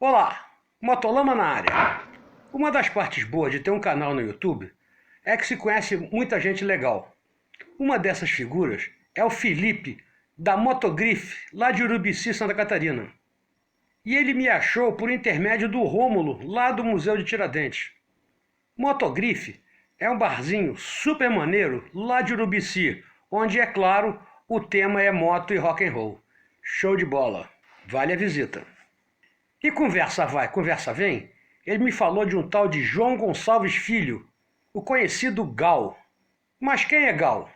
Olá, Motolama na área. Uma das partes boas de ter um canal no YouTube é que se conhece muita gente legal. Uma dessas figuras é o Felipe, da Motogrife, lá de Urubici, Santa Catarina. E ele me achou por intermédio do Rômulo, lá do Museu de Tiradentes. Motogrife é um barzinho super maneiro lá de Urubici, onde, é claro, o tema é moto e rock and roll. Show de bola. Vale a visita. E conversa vai, conversa vem, ele me falou de um tal de João Gonçalves Filho, o conhecido Gal. Mas quem é Gal?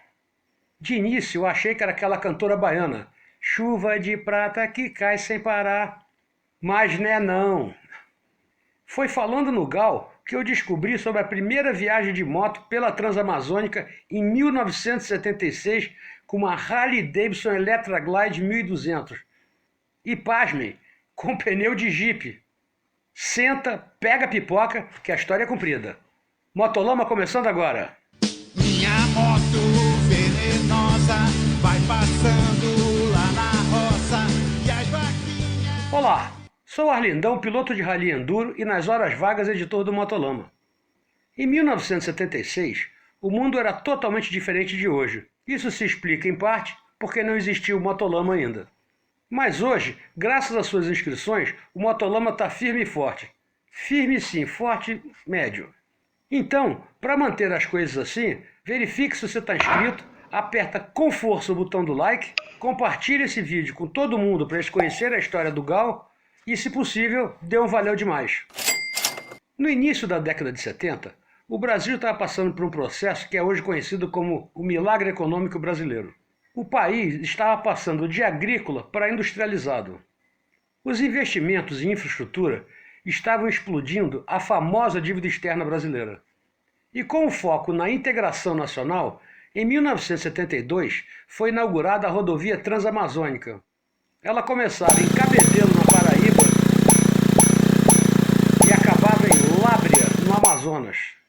De início eu achei que era aquela cantora baiana, chuva de prata que cai sem parar. Mas não. Foi falando no Gal que eu descobri sobre a primeira viagem de moto pela Transamazônica em 1976 com uma Harley Davidson Electra Glide 1200. E pasmem, com pneu de Jeep. Senta, pega a pipoca, que a história é comprida. Motolama começando agora. Minha moto venenosa vai passando lá na roça e as vaquinhas... Olá, sou Arlindão, piloto de rally enduro e nas horas vagas editor do Motolama. Em 1976, o mundo era totalmente diferente de hoje. Isso se explica em parte porque não existia o Motolama ainda. Mas hoje, graças às suas inscrições, o Motolama está firme e forte. Firme sim, forte, médio. Então, para manter as coisas assim, verifique se você está inscrito, aperta com força o botão do like, compartilhe esse vídeo com todo mundo para eles conhecerem a história do Gal e, se possível, dê um valeu demais. No início da década de 70, o Brasil estava passando por um processo que é hoje conhecido como o milagre econômico brasileiro. O país estava passando de agrícola para industrializado. Os investimentos em infraestrutura estavam explodindo a famosa dívida externa brasileira. E com o foco na integração nacional, em 1972 foi inaugurada a rodovia Transamazônica. Ela começava em Cabedelo, na Paraíba, e acabava em Lábrea, no Amazonas.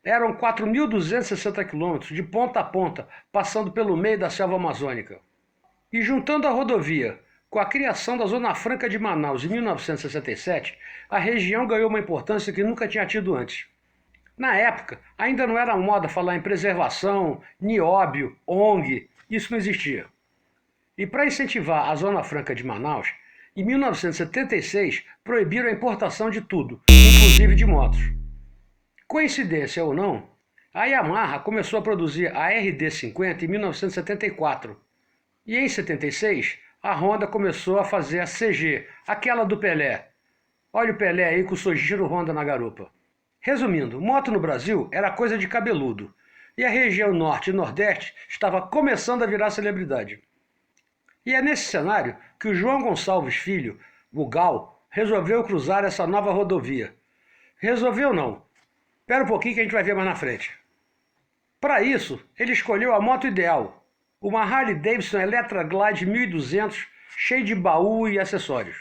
Eram 4.260 quilômetros de ponta a ponta, passando pelo meio da selva amazônica. E juntando a rodovia com a criação da Zona Franca de Manaus em 1967, a região ganhou uma importância que nunca tinha tido antes. Na época, ainda não era moda falar em preservação, nióbio, ONG, isso não existia. E para incentivar a Zona Franca de Manaus, em 1976 proibiram a importação de tudo, inclusive de motos. Coincidência ou não, a Yamaha começou a produzir a RD50 em 1974 e em 76 a Honda começou a fazer a CG, aquela do Pelé. Olha o Pelé aí com o Sojiro Honda na garupa. Resumindo, moto no Brasil era coisa de cabeludo e a região norte e nordeste estava começando a virar celebridade. E é nesse cenário que o João Gonçalves Filho, o Gal, resolveu cruzar essa nova rodovia. Resolveu não. Espera um pouquinho que a gente vai ver mais na frente. Para isso, ele escolheu a moto ideal, uma Harley Davidson Electra Glide 1200, cheia de baú e acessórios.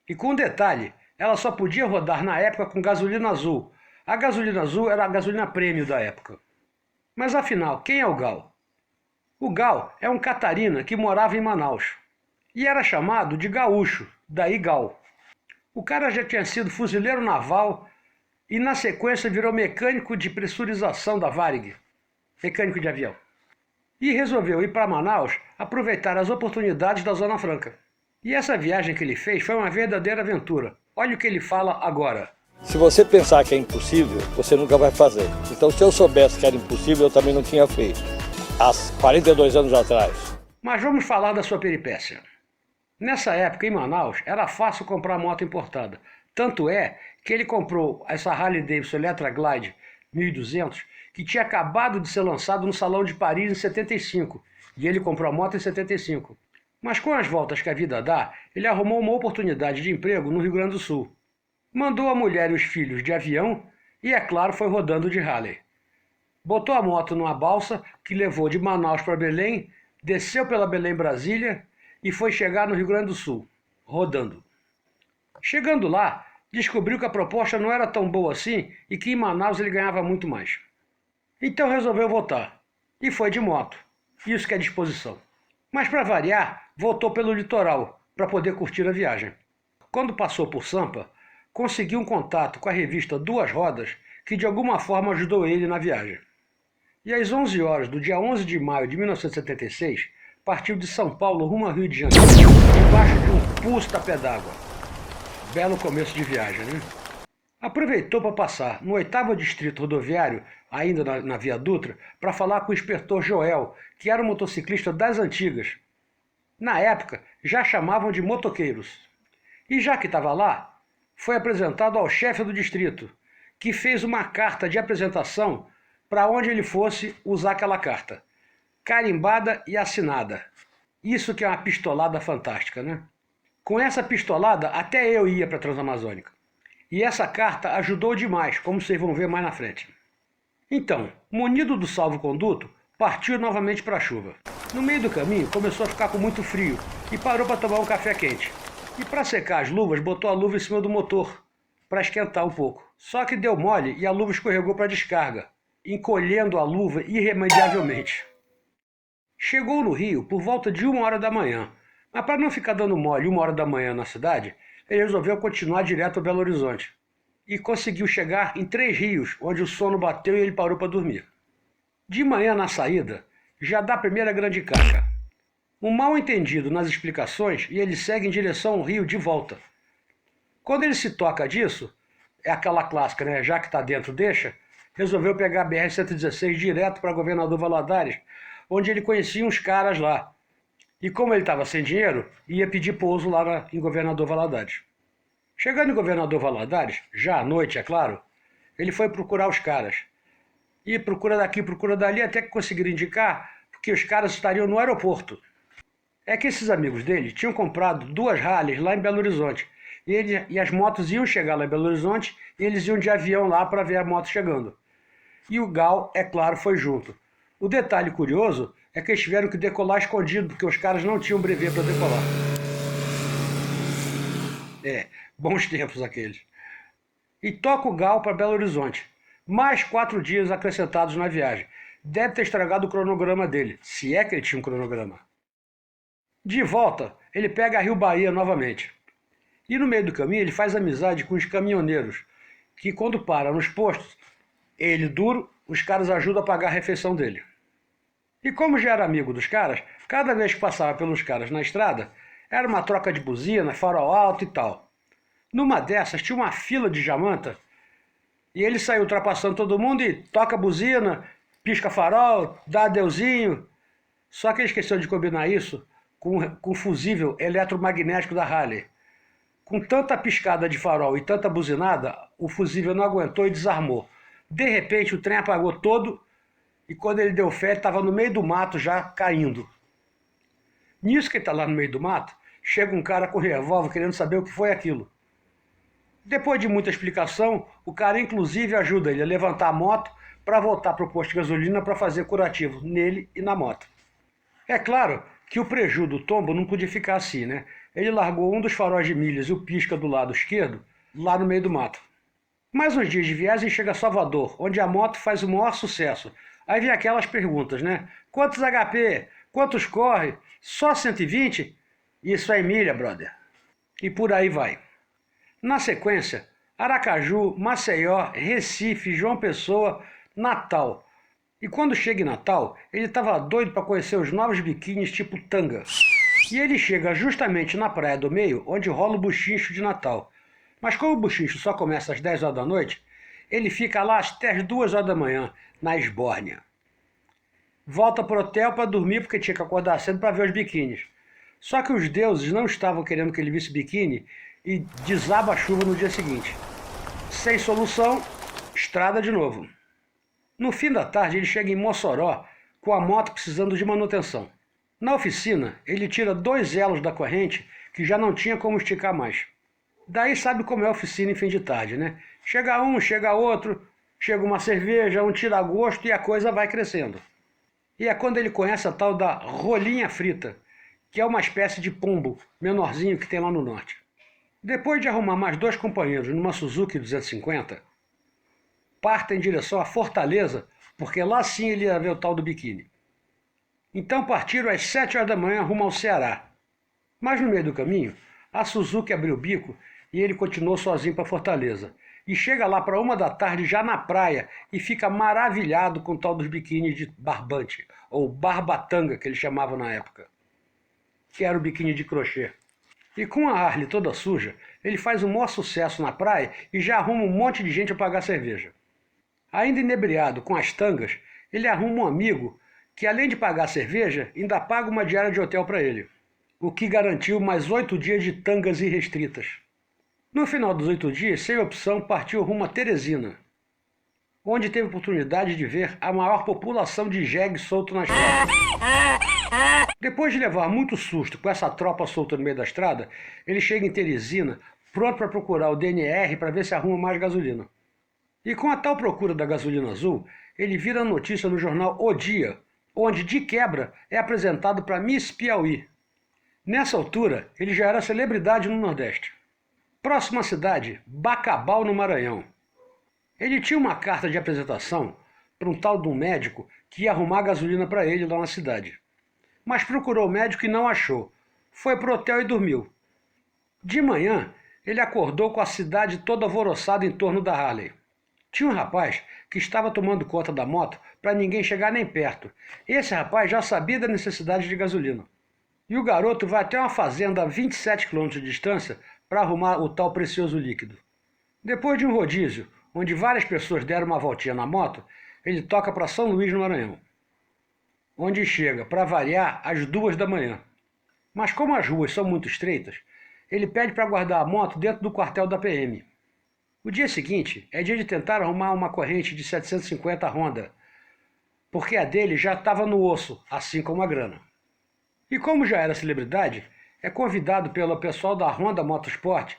E com um detalhe, ela só podia rodar na época com gasolina azul. A gasolina azul era a gasolina premium da época. Mas afinal, quem é o Gal? O Gal é um catarina que morava em Manaus e era chamado de gaúcho, daí Gal. O cara já tinha sido fuzileiro naval e na sequência virou mecânico de pressurização da Varig, mecânico de avião. E resolveu ir para Manaus aproveitar as oportunidades da Zona Franca. E essa viagem que ele fez foi uma verdadeira aventura. Olha o que ele fala agora. Se você pensar que é impossível, você nunca vai fazer. Então, se eu soubesse que era impossível, eu também não tinha feito. Há 42 anos atrás. Mas vamos falar da sua peripécia. Nessa época, em Manaus, era fácil comprar moto importada. Tanto é que ele comprou essa Harley Davidson Electra Glide 1200, que tinha acabado de ser lançado no Salão de Paris em 75, e ele comprou a moto em 75. Mas com as voltas que a vida dá, ele arrumou uma oportunidade de emprego no Rio Grande do Sul. Mandou a mulher e os filhos de avião e, é claro, foi rodando de Harley. Botou a moto numa balsa que levou de Manaus para Belém, desceu pela Belém-Brasília e foi chegar no Rio Grande do Sul, rodando. Chegando lá, descobriu que a proposta não era tão boa assim e que em Manaus ele ganhava muito mais. Então resolveu voltar. E foi de moto. Isso que é disposição. Mas para variar, voltou pelo litoral, para poder curtir a viagem. quando passou por Sampa, conseguiu um contato com a revista Duas Rodas, que de alguma forma ajudou ele na viagem. E às 11 horas do dia 11 de maio de 1976, partiu de São Paulo rumo ao Rio de Janeiro, debaixo de um puta pé d'água. Belo começo de viagem, né? Aproveitou para passar no 8º Distrito Rodoviário, ainda na Via Dutra, para falar com o inspetor Joel, que era um motociclista das antigas. Na época, já chamavam de motoqueiros. E já que estava lá, foi apresentado ao chefe do distrito, que fez uma carta de apresentação para onde ele fosse usar aquela carta. Carimbada e assinada. Isso que é uma pistolada fantástica, né? Com essa pistolada, até eu ia para a Transamazônica. E essa carta ajudou demais, como vocês vão ver mais na frente. Então, munido do salvo-conduto, partiu novamente para a chuva. No meio do caminho, começou a ficar com muito frio e parou para tomar um café quente. E para secar as luvas, botou a luva em cima do motor, para esquentar um pouco. Só que deu mole e a luva escorregou para a descarga, encolhendo a luva irremediavelmente. Chegou no Rio por volta de 1h da manhã, mas para não ficar dando mole 1h da manhã na cidade, ele resolveu continuar direto a Belo Horizonte. E conseguiu chegar em Três Rios, onde o sono bateu e ele parou para dormir. De manhã na saída, já dá a primeira grande caca. Um mal entendido nas explicações e ele segue em direção ao Rio de volta. Quando ele se toca disso, é aquela clássica, né? Já que está dentro, deixa, resolveu pegar a BR-116 direto para Governador Valadares, onde ele conhecia uns caras lá. E como ele estava sem dinheiro, ia pedir pouso lá em Governador Valadares. Chegando em Governador Valadares, já à noite, é claro, ele foi procurar os caras. E procura daqui, procura dali, até que conseguiram indicar que os caras estariam no aeroporto. É que esses amigos dele tinham comprado 2 Harleys lá em Belo Horizonte. E as motos iam chegar lá em Belo Horizonte e eles iam de avião lá para ver a moto chegando. E o Gal, é claro, foi junto. O detalhe curioso é que eles tiveram que decolar escondido, porque os caras não tinham brevet para decolar. Bons tempos aqueles. E toca o Gal para Belo Horizonte. Mais 4 dias acrescentados na viagem. Deve ter estragado o cronograma dele, se é que ele tinha um cronograma. De volta, ele pega a Rio Bahia novamente. E no meio do caminho ele faz amizade com os caminhoneiros, que quando para nos postos, ele duro, os caras ajudam a pagar a refeição dele. E como já era amigo dos caras, cada vez que passava pelos caras na estrada, era uma troca de buzina, farol alto e tal. Numa dessas tinha uma fila de jamanta, e ele saiu ultrapassando todo mundo e toca a buzina, pisca farol, dá adeuzinho. Só que ele esqueceu de combinar isso com o fusível eletromagnético da Harley. Com tanta piscada de farol e tanta buzinada, o fusível não aguentou e desarmou. De repente o trem apagou todo e quando ele deu fé, ele estava no meio do mato já caindo. Nisso que ele está lá no meio do mato, chega um cara com revólver querendo saber o que foi aquilo. Depois de muita explicação, o cara inclusive ajuda ele a levantar a moto para voltar para o posto de gasolina para fazer curativo nele e na moto. É claro que o preju do tombo não podia ficar assim, né? Ele largou um dos faróis de milhas e o pisca do lado esquerdo, lá no meio do mato. Mais uns dias de viagem chega a Salvador, onde a moto faz o maior sucesso. Aí vem aquelas perguntas, né? Quantos HP? Quantos corre? Só 120? Isso é milha, brother. E por aí vai. Na sequência, Aracaju, Maceió, Recife, João Pessoa, Natal. E quando chega em Natal, ele estava doido para conhecer os novos biquínis tipo tanga. E ele chega justamente na Praia do Meio, onde rola o buchincho de Natal. Mas como o buchincho só começa às 10 horas da noite, ele fica lá até às 2 horas da manhã, na esbórnia. Volta pro hotel para dormir porque tinha que acordar cedo para ver os biquínis. Só que os deuses não estavam querendo que ele visse biquíni e desaba a chuva no dia seguinte. Sem solução, estrada de novo. No fim da tarde ele chega em Mossoró com a moto precisando de manutenção. Na oficina, ele tira 2 elos da corrente que já não tinha como esticar mais. Daí sabe como é a oficina em fim de tarde, né? Chega um, chega outro, chega uma cerveja, um tira gosto e a coisa vai crescendo. E é quando ele conhece a tal da rolinha frita, que é uma espécie de pombo menorzinho que tem lá no norte. Depois de arrumar mais 2 companheiros numa Suzuki 250, parte em direção à Fortaleza, porque lá sim ele ia ver o tal do biquíni. Então partiram às 7 horas da manhã rumo ao Ceará. Mas no meio do caminho, a Suzuki abriu o bico e ele continuou sozinho para Fortaleza. E chega lá para 1 da tarde já na praia e fica maravilhado com o tal dos biquínis de barbante, ou barbatanga que eles chamavam na época, que era o biquíni de crochê. E com a Harley toda suja, ele faz um maior sucesso na praia e já arruma um monte de gente a pagar cerveja. Ainda inebriado com as tangas, ele arruma um amigo que, além de pagar a cerveja, ainda paga uma diária de hotel para ele, o que garantiu mais 8 dias de tangas irrestritas. No final dos 8 dias, sem opção, partiu rumo a Teresina, onde teve oportunidade de ver a maior população de jegue solto na estrada. Depois de levar muito susto com essa tropa solta no meio da estrada, ele chega em Teresina, pronto para procurar o DNR para ver se arruma mais gasolina. E com a tal procura da gasolina azul, ele vira a notícia no jornal O Dia, onde, de quebra, é apresentado para Miss Piauí. Nessa altura, ele já era celebridade no Nordeste. Próxima cidade, Bacabal, no Maranhão. Ele tinha uma carta de apresentação para um tal de um médico que ia arrumar gasolina para ele lá na cidade. Mas procurou o médico e não achou. Foi pro hotel e dormiu. De manhã, ele acordou com a cidade toda alvoroçada em torno da Harley. Tinha um rapaz que estava tomando conta da moto para ninguém chegar nem perto. Esse rapaz já sabia da necessidade de gasolina. E o garoto vai até uma fazenda a 27 km de distância para arrumar o tal precioso líquido. Depois de um rodízio, onde várias pessoas deram uma voltinha na moto, ele toca para São Luís, no Maranhão, onde chega, para variar, às 2 da manhã. Mas como as ruas são muito estreitas, ele pede para guardar a moto dentro do quartel da PM. O dia seguinte é dia de tentar arrumar uma corrente de 750 Honda, porque a dele já estava no osso, assim como a grana. E como já era celebridade, é convidado pelo pessoal da Honda Motorsport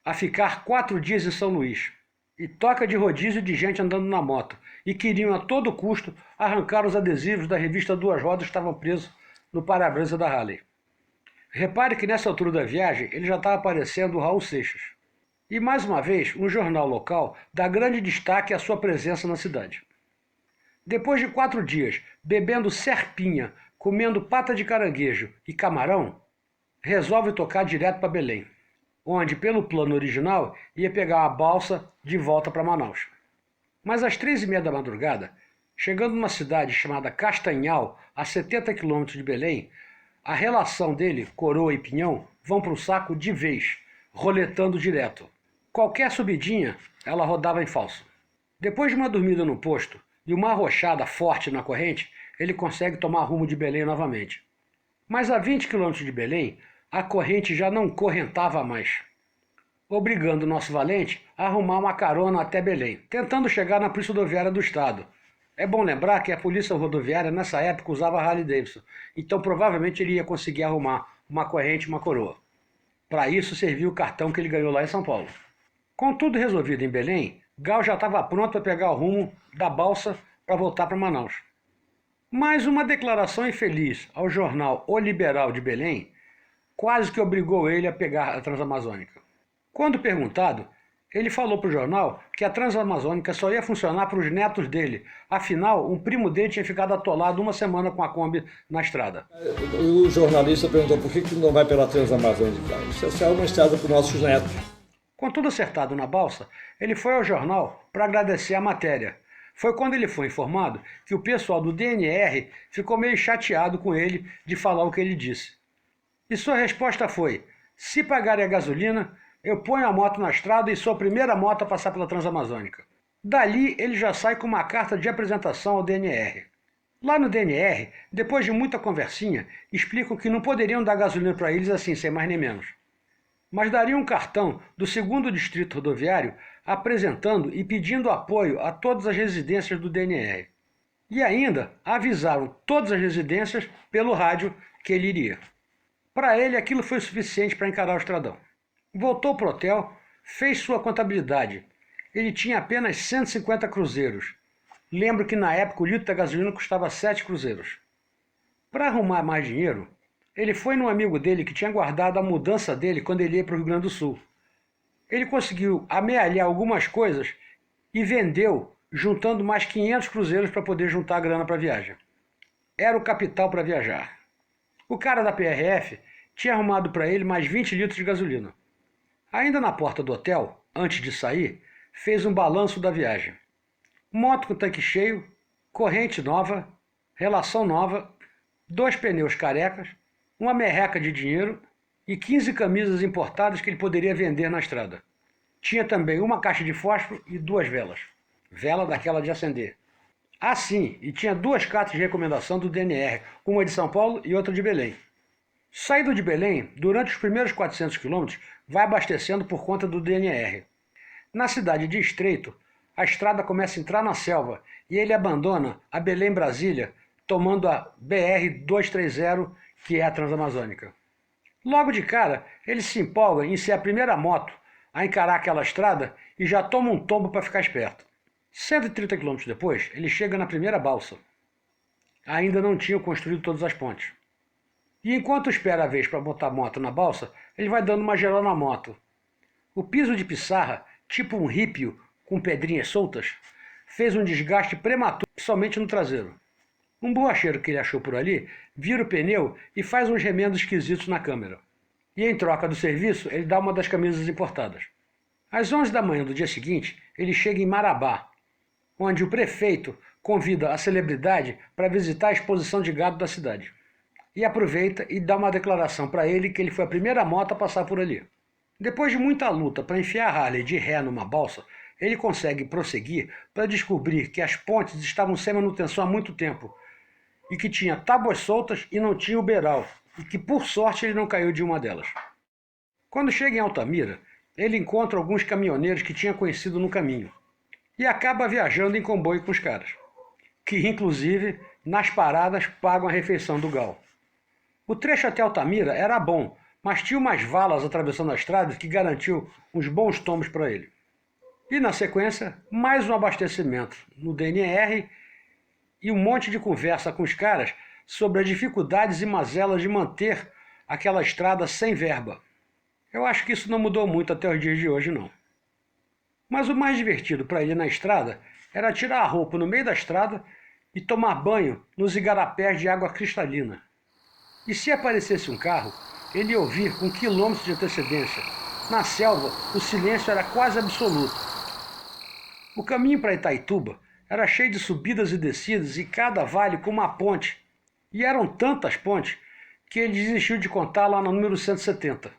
a ficar 4 dias em São Luís. E toca de rodízio de gente andando na moto, e queriam a todo custo arrancar os adesivos da revista Duas Rodas que estavam presos no para-brisa da Harley. Repare que nessa altura da viagem ele já estava aparecendo o Raul Seixas. E mais uma vez, um jornal local dá grande destaque à sua presença na cidade. Depois de 4 dias bebendo serpinha, comendo pata de caranguejo e camarão, resolve tocar direto para Belém, onde, pelo plano original, ia pegar uma balsa de volta para Manaus. Mas às 3h30 da madrugada, chegando numa cidade chamada Castanhal, a 70 km de Belém, a relação dele, coroa e pinhão, vão para o saco de vez, roletando direto. Qualquer subidinha, ela rodava em falso. Depois de uma dormida no posto e uma arrochada forte na corrente, ele consegue tomar rumo de Belém novamente. Mas a 20 km de Belém, a corrente já não correntava mais, obrigando o nosso valente a arrumar uma carona até Belém, tentando chegar na Polícia Rodoviária do Estado. É bom lembrar que a Polícia Rodoviária nessa época usava Harley Davidson, então provavelmente ele ia conseguir arrumar uma corrente e uma coroa. Para isso serviu o cartão que ele ganhou lá em São Paulo. Com tudo resolvido em Belém, Gal já estava pronto para pegar o rumo da balsa para voltar para Manaus. Mas uma declaração infeliz ao jornal O Liberal de Belém quase que obrigou ele a pegar a Transamazônica. Quando perguntado, ele falou para o jornal que a Transamazônica só ia funcionar para os netos dele. Afinal, um primo dele tinha ficado atolado 1 semana com a Kombi na estrada. O jornalista perguntou por que não vai pela Transamazônica. Isso é uma estrada para os nossos netos. Com tudo acertado na balsa, ele foi ao jornal para agradecer a matéria. Foi quando ele foi informado que o pessoal do DNR ficou meio chateado com ele de falar o que ele disse. E sua resposta foi: se pagarem a gasolina, eu ponho a moto na estrada e sou a primeira moto a passar pela Transamazônica. Dali, ele já sai com uma carta de apresentação ao DNR. Lá no DNR, depois de muita conversinha, explicam que não poderiam dar gasolina para eles assim, sem mais nem menos. Mas dariam um cartão do 2º Distrito Rodoviário apresentando e pedindo apoio a todas as residências do DNR. E ainda avisaram todas as residências pelo rádio que ele iria. Para ele, aquilo foi suficiente para encarar o estradão. Voltou para o hotel, fez sua contabilidade. Ele tinha apenas 150 cruzeiros. Lembro que na época o litro da gasolina custava 7 cruzeiros. Para arrumar mais dinheiro, ele foi num amigo dele que tinha guardado a mudança dele quando ele ia para o Rio Grande do Sul. Ele conseguiu amealhar algumas coisas e vendeu, juntando mais 500 cruzeiros para poder juntar a grana para a viagem. Era o capital para viajar. O cara da PRF tinha arrumado para ele mais 20 litros de gasolina. Ainda na porta do hotel, antes de sair, fez um balanço da viagem. Moto com tanque cheio, corrente nova, relação nova, 2 pneus carecas, uma merreca de dinheiro e 15 camisas importadas que ele poderia vender na estrada. Tinha também uma caixa de fósforo e 2 velas. Vela daquela de acender. Ah, sim, e tinha 2 cartas de recomendação do DNR, uma de São Paulo e outra de Belém. Saído de Belém, durante os primeiros 400 quilômetros, vai abastecendo por conta do DNR. Na cidade de Estreito, a estrada começa a entrar na selva e ele abandona a Belém-Brasília, tomando a BR-230, que é a Transamazônica. Logo de cara, ele se empolga em ser a primeira moto a encarar aquela estrada e já toma um tombo para ficar esperto. 130 quilômetros depois, ele chega na primeira balsa. Ainda não tinham construído todas as pontes. E enquanto espera a vez para botar a moto na balsa, ele vai dando uma geral na moto. O piso de pissarra, tipo um rípio com pedrinhas soltas, fez um desgaste prematuro, somente no traseiro. Um borracheiro que ele achou por ali vira o pneu e faz uns remendos esquisitos na câmera. E em troca do serviço, ele dá uma das camisas importadas. Às 11 da manhã do dia seguinte, ele chega em Marabá, onde o prefeito convida a celebridade para visitar a exposição de gado da cidade. E aproveita e dá uma declaração para ele que ele foi a primeira moto a passar por ali. Depois de muita luta para enfiar a Harley de ré numa balsa, ele consegue prosseguir para descobrir que as pontes estavam sem manutenção há muito tempo e que tinha tábuas soltas e não tinha o beiral, e que por sorte ele não caiu de uma delas. Quando chega em Altamira, ele encontra alguns caminhoneiros que tinha conhecido no caminho e acaba viajando em comboio com os caras, que inclusive nas paradas pagam a refeição do Gal. O trecho até Altamira era bom, mas tinha umas valas atravessando a estrada que garantiu uns bons tombos para ele. E na sequência, mais um abastecimento no DNR e um monte de conversa com os caras sobre as dificuldades e mazelas de manter aquela estrada sem verba. Eu acho que isso não mudou muito até os dias de hoje, não. Mas o mais divertido para ele na estrada era tirar a roupa no meio da estrada e tomar banho nos igarapés de água cristalina. E se aparecesse um carro, ele ia ouvir com quilômetros de antecedência. Na selva, o silêncio era quase absoluto. O caminho para Itaituba era cheio de subidas e descidas e cada vale com uma ponte. E eram tantas pontes que ele desistiu de contar lá no número 170.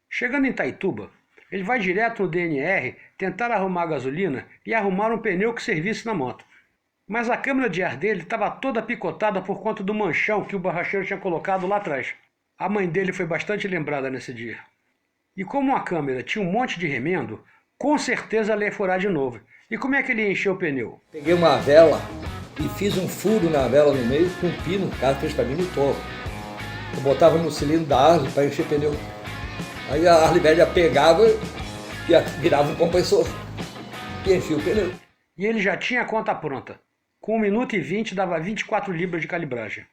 Chegando em Itaituba, ele vai direto no DNR tentar arrumar a gasolina e arrumar um pneu que servisse na moto. Mas a câmara de ar dele estava toda picotada por conta do manchão que o borracheiro tinha colocado lá atrás. A mãe dele foi bastante lembrada nesse dia. E como a câmera tinha um monte de remendo, com certeza ela ia furar de novo. E como é que ele encheu o pneu? Peguei uma vela e fiz um furo na vela no meio com um pino, o cara fez para mim no topo. Eu botava no cilindro da Harley para encher pneu. Aí a Harley velha pegava e virava um compressor e enchia o pneu. E ele já tinha a conta pronta. Com 1 minuto e 20 dava 24 libras de calibragem.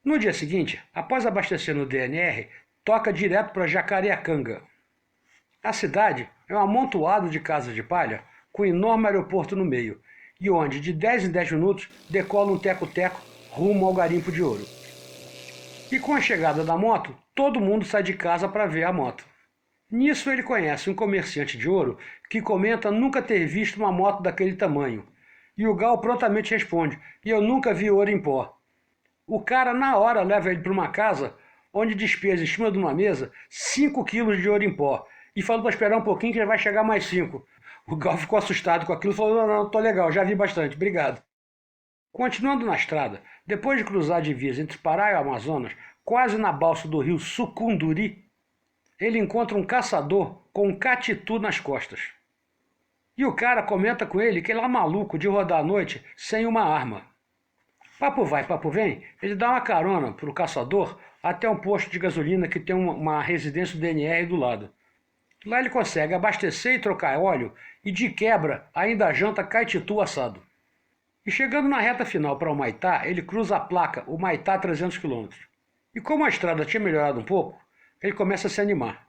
No dia seguinte, após abastecer no DNR, toca direto para Jacareacanga. A cidade é um amontoado de casas de palha com um enorme aeroporto no meio e onde, de 10 em 10 minutos, decola um teco-teco rumo ao garimpo de ouro. E com a chegada da moto, todo mundo sai de casa para ver a moto. Nisso ele conhece um comerciante de ouro que comenta nunca ter visto uma moto daquele tamanho. E o Gal prontamente responde: "E eu nunca vi ouro em pó." O cara na hora leva ele para uma casa onde despeja em cima de uma mesa 5 quilos de ouro em pó e falou para esperar um pouquinho que já vai chegar mais 5. O Gal ficou assustado com aquilo e falou: não, tô legal, já vi bastante, obrigado. Continuando na estrada, depois de cruzar a divisa entre Pará e o Amazonas, quase na balsa do rio Sucunduri, ele encontra um caçador com um catitu nas costas. E o cara comenta com ele que ele é maluco de rodar à noite sem uma arma. Papo vai, papo vem, ele dá uma carona para o caçador até um posto de gasolina que tem uma residência do DNR do lado. Lá ele consegue abastecer e trocar óleo e, de quebra, ainda janta caititu assado. E chegando na reta final para o Humaitá, ele cruza a placa, o Humaitá 300 km. E como a estrada tinha melhorado um pouco, ele começa a se animar.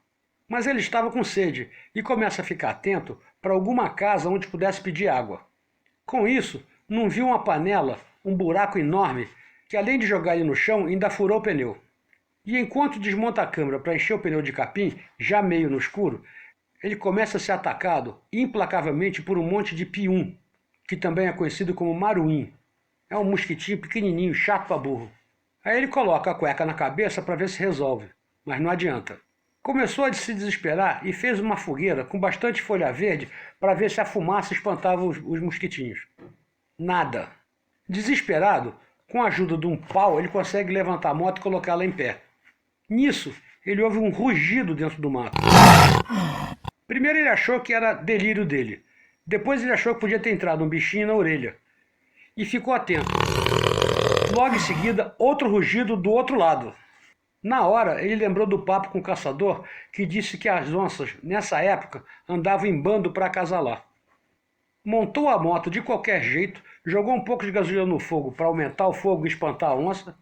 Mas ele estava com sede e começa a ficar atento para alguma casa onde pudesse pedir água. Com isso, não viu uma panela, um buraco enorme, que além de jogar ele no chão, ainda furou o pneu. E enquanto desmonta a câmera para encher o pneu de capim, já meio no escuro, ele começa a ser atacado implacavelmente por um monte de pium, que também é conhecido como maruim. É um mosquitinho pequenininho, chato pra burro. Aí ele coloca a cueca na cabeça para ver se resolve, mas não adianta. Começou a se desesperar e fez uma fogueira com bastante folha verde para ver se a fumaça espantava os mosquitinhos. Nada. Desesperado, com a ajuda de um pau, ele consegue levantar a moto e colocá-la em pé. Nisso, ele ouve um rugido dentro do mato. Primeiro ele achou que era delírio dele. Depois ele achou que podia ter entrado um bichinho na orelha. E ficou atento. Logo em seguida, outro rugido do outro lado. Na hora, ele lembrou do papo com o caçador, que disse que as onças, nessa época, andavam em bando para acasalar. Montou a moto de qualquer jeito, jogou um pouco de gasolina no fogo para aumentar o fogo e espantar a onça,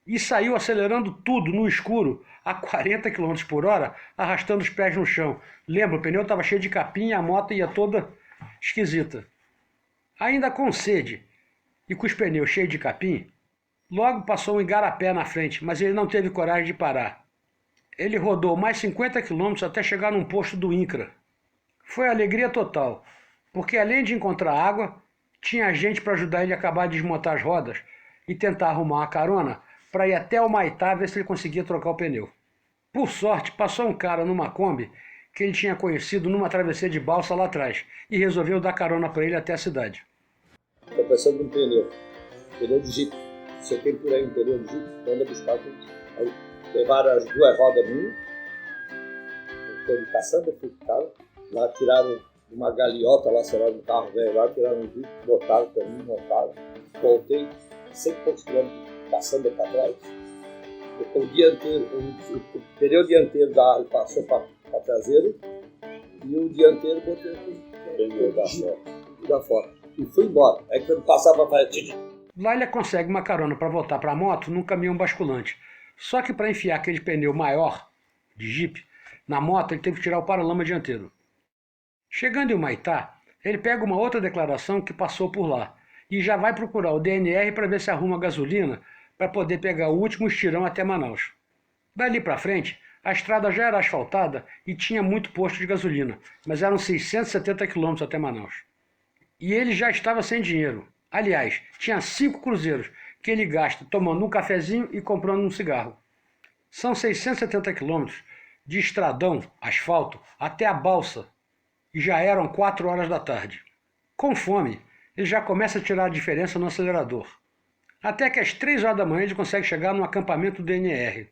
e saiu acelerando tudo no escuro, a 40 km por hora, arrastando os pés no chão. Lembra, o pneu estava cheio de capim e a moto ia toda esquisita. Ainda com sede e com os pneus cheios de capim, logo passou um igarapé na frente, mas ele não teve coragem de parar. Ele rodou mais 50 km até chegar num posto do INCRA. Foi alegria total, porque além de encontrar água, tinha gente para ajudar ele a acabar de desmontar as rodas e tentar arrumar uma carona para ir até o Maitá ver se ele conseguia trocar o pneu. Por sorte, passou um cara numa Kombi que ele tinha conhecido numa travessia de balsa lá atrás e resolveu dar carona para ele até a cidade. Estou pensando num pneu de Jeep. Você tem por aí um pneu de Jeep, anda buscar tudo. Aí levaram as duas rodas minhas, estou de caçamba, fui pro cara, lá tiraram uma galiota, lá sei lá, no carro velho lá, tiraram um Jeep, botaram para mim, montaram, voltei 100 e poucos quilômetros de caçamba para trás. O dianteiro, o pneu dianteiro da Harley passou para traseiro e o dianteiro botei da fora. E fui embora. Aí quando passava para lá ele consegue uma carona para voltar para a moto num caminhão basculante. Só que para enfiar aquele pneu maior, de Jeep, na moto ele teve que tirar o paralama dianteiro. Chegando em Humaitá, ele pega uma outra declaração que passou por lá e já vai procurar o DNR para ver se arruma gasolina para poder pegar o último estirão até Manaus. Dali para frente, a estrada já era asfaltada e tinha muito posto de gasolina, mas eram 670 km até Manaus. E ele já estava sem dinheiro. Aliás, tinha 5 cruzeiros que ele gasta tomando um cafezinho e comprando um cigarro. São 670 km de estradão, asfalto, até a balsa, e já eram 4 horas da tarde. Com fome, ele já começa a tirar a diferença no acelerador. Até que às 3 horas da manhã ele consegue chegar no acampamento do DNR.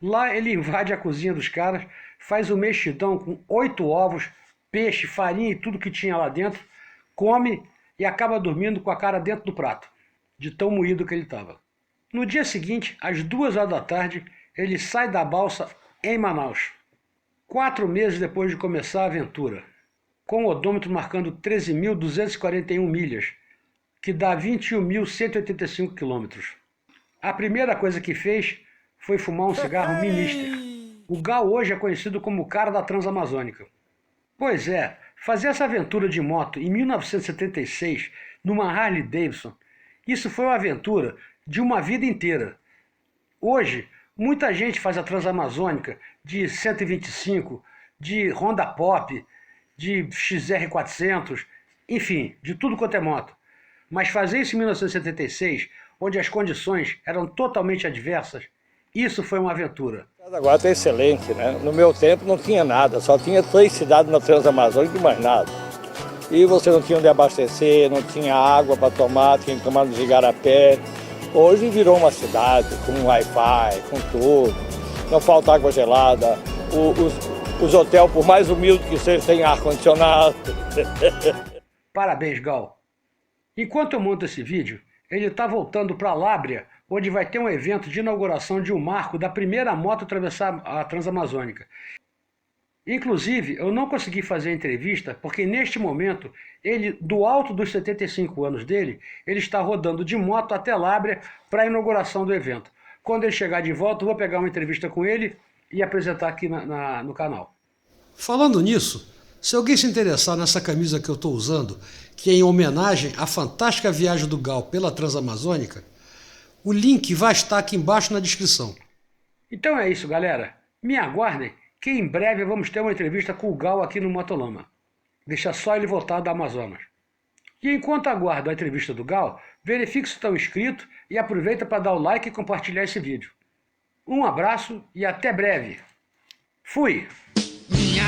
Lá ele invade a cozinha dos caras, faz um mexidão com 8 ovos, peixe, farinha e tudo que tinha lá dentro, come e acaba dormindo com a cara dentro do prato, de tão moído que ele estava. No dia seguinte, às 2 horas da tarde, ele sai da balsa em Manaus. 4 meses depois de começar a aventura, com o odômetro marcando 13.241 milhas, que dá 21.185 quilômetros. A primeira coisa que fez foi fumar um cigarro Minister. O Gal hoje é conhecido como o cara da Transamazônica. Pois é, fazer essa aventura de moto em 1976, numa Harley Davidson, isso foi uma aventura de uma vida inteira. Hoje, muita gente faz a Transamazônica de 125, de Honda Pop, de XR400, enfim, de tudo quanto é moto. Mas fazer isso em 1976, onde as condições eram totalmente adversas, isso foi uma aventura. Agora está excelente, né? No meu tempo não tinha nada, só tinha 3 cidades na Transamazônica e mais nada. E você não tinha onde abastecer, não tinha água para tomar, tinha que tomar nos igarapé. Hoje virou uma cidade com Wi-Fi, com tudo. Não falta água gelada. Os hotéis, por mais humildes que sejam, têm ar-condicionado. Parabéns, Gal. Enquanto eu monto esse vídeo, ele está voltando para Lábrea, onde vai ter um evento de inauguração de um marco da primeira moto a atravessar a Transamazônica. Inclusive, eu não consegui fazer a entrevista porque neste momento, ele, do alto dos 75 anos dele, ele está rodando de moto até Lábrea para a inauguração do evento. Quando ele chegar de volta, eu vou pegar uma entrevista com ele e apresentar aqui no canal. Falando nisso, se alguém se interessar nessa camisa que eu estou usando, que é em homenagem à fantástica viagem do Gal pela Transamazônica, o link vai estar aqui embaixo na descrição. Então é isso, galera. Me aguardem que em breve vamos ter uma entrevista com o Gal aqui no Motolama. Deixa só ele voltar do Amazonas. E enquanto aguardo a entrevista do Gal, verifique se estão inscritos e aproveita para dar o like e compartilhar esse vídeo. Um abraço e até breve. Fui! Minha